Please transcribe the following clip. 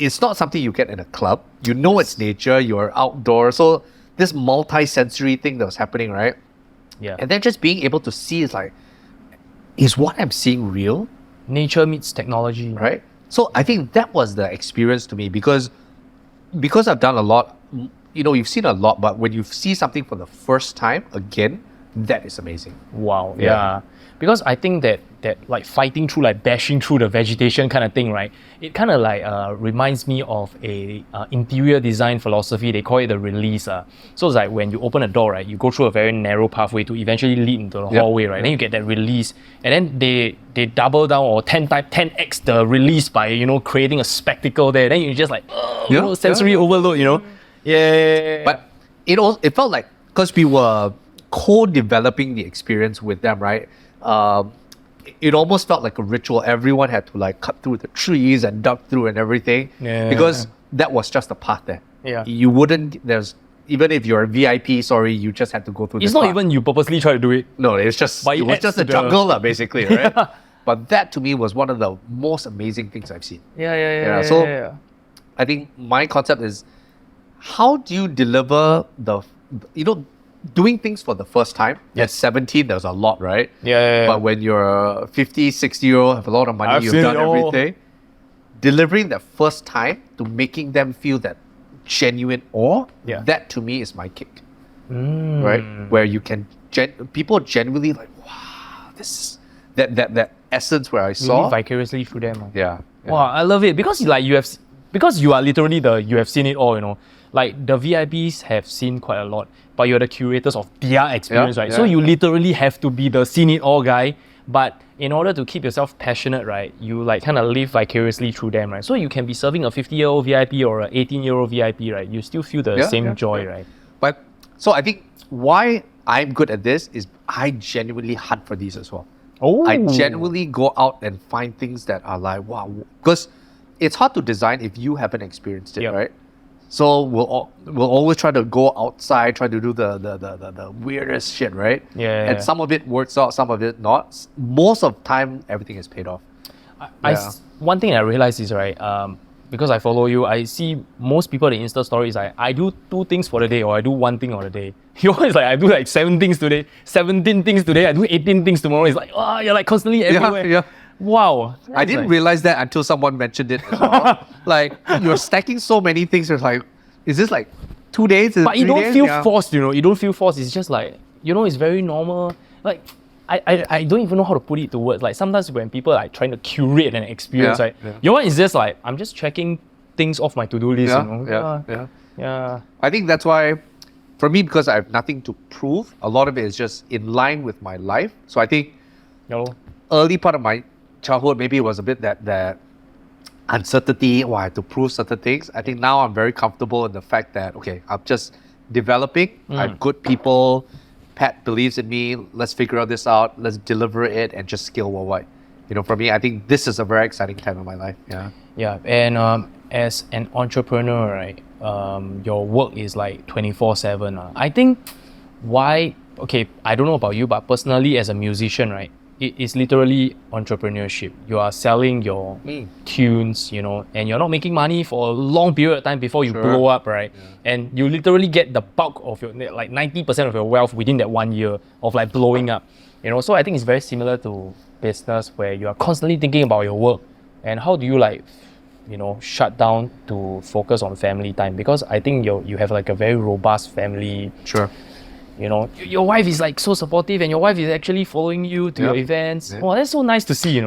it's not something you get in a club. You know it's nature, you're outdoors. So this multi-sensory thing that was happening, right? Yeah. And then just being able to see is like, is what I'm seeing real? Nature meets technology. Right? So I think that was the experience to me because I've done a lot, you've seen a lot, but when you see something for the first time again, that is amazing. Wow. Yeah. Because I think that like fighting through, like bashing through the vegetation kind of thing, right? It kind of like reminds me of a interior design philosophy. They call it the release. So it's like when you open a door, right? You go through a very narrow pathway to eventually lead into the hallway, right? Then you get that release, and then they double down or 10x the release by creating a spectacle there. Then you just like sensory overload, Yeah. But it felt like because we were co-developing the experience with them, right? It almost felt like a ritual. Everyone had to like cut through the trees and duck through and everything because that was just a path there. Yeah. You wouldn't, even if you're a VIP, you just had to go through It's this not path. even you purposely try to do it. No, it was just a jungle basically, right? But that to me was one of the most amazing things I've seen. Yeah. I think my concept is, how do you deliver doing things for the first time? At 17, there's a lot, right? Yeah. But when you're 50, 60-year-old, have a lot of money, you've done everything. Delivering that first time to making them feel that genuine awe, that to me is my kick. Right? Where you can, people genuinely like, wow, this is, that essence where I saw. Live vicariously through them. Yeah. Wow, I love it because like because you are literally you have seen it all, Like the VIPs have seen quite a lot, but you're the curators of their experience, right? So you literally have to be the seen it all guy. But in order to keep yourself passionate, right, you like kind of live vicariously through them, right? So you can be serving a 50-year-old VIP or an 18-year-old VIP, right? You still feel the same joy, right? But so I think why I'm good at this is I genuinely hunt for these as well. Oh. I genuinely go out and find things that are like, wow, because it's hard to design if you haven't experienced it, right? So we'll always try to go outside, try to do the weirdest shit, right? Yeah. And some of it works out, some of it not. Most of the time, everything is paid off. One thing I realized is, right, because I follow you, I see most people in Insta stories, I do 2 things for the day or I do 1 thing on the day. Yours like, I do like 7 things today, 17 things today, I do 18 things tomorrow. It's like, oh, you're like constantly everywhere. Yeah. Wow. I didn't realize that until someone mentioned it as well. Like, you're stacking so many things. It's like, is this like 2 days? But you don't feel forced, You don't feel forced. It's just like, it's very normal. Like, I don't even know how to put it to words. Like, sometimes when people are trying to curate an experience, right? Your one is just like, I'm just checking things off my to-do list, Yeah. I think that's why, for me, because I have nothing to prove, a lot of it is just in line with my life. So I think early part of my childhood, maybe it was a bit that uncertainty, I had to prove certain things. I think now I'm very comfortable in the fact that, okay, I'm just developing. I have good people. Pat believes in me. Let's figure out this out. Let's deliver it and just scale worldwide. For me, I think this is a very exciting time in my life. Yeah. And as an entrepreneur, right, your work is like 24/7. I think I don't know about you, but personally as a musician, right, it is literally entrepreneurship. You are selling your tunes, and you're not making money for a long period of time before you blow up, right? And you literally get the bulk of your, like 90% of your wealth within that 1 year of like blowing up, So I think it's very similar to business where you are constantly thinking about your work and how do you like, shut down to focus on family time, because I think you have like a very robust family. Sure. Your wife is like so supportive and your wife is actually following you to your events. Oh, that's so nice to see,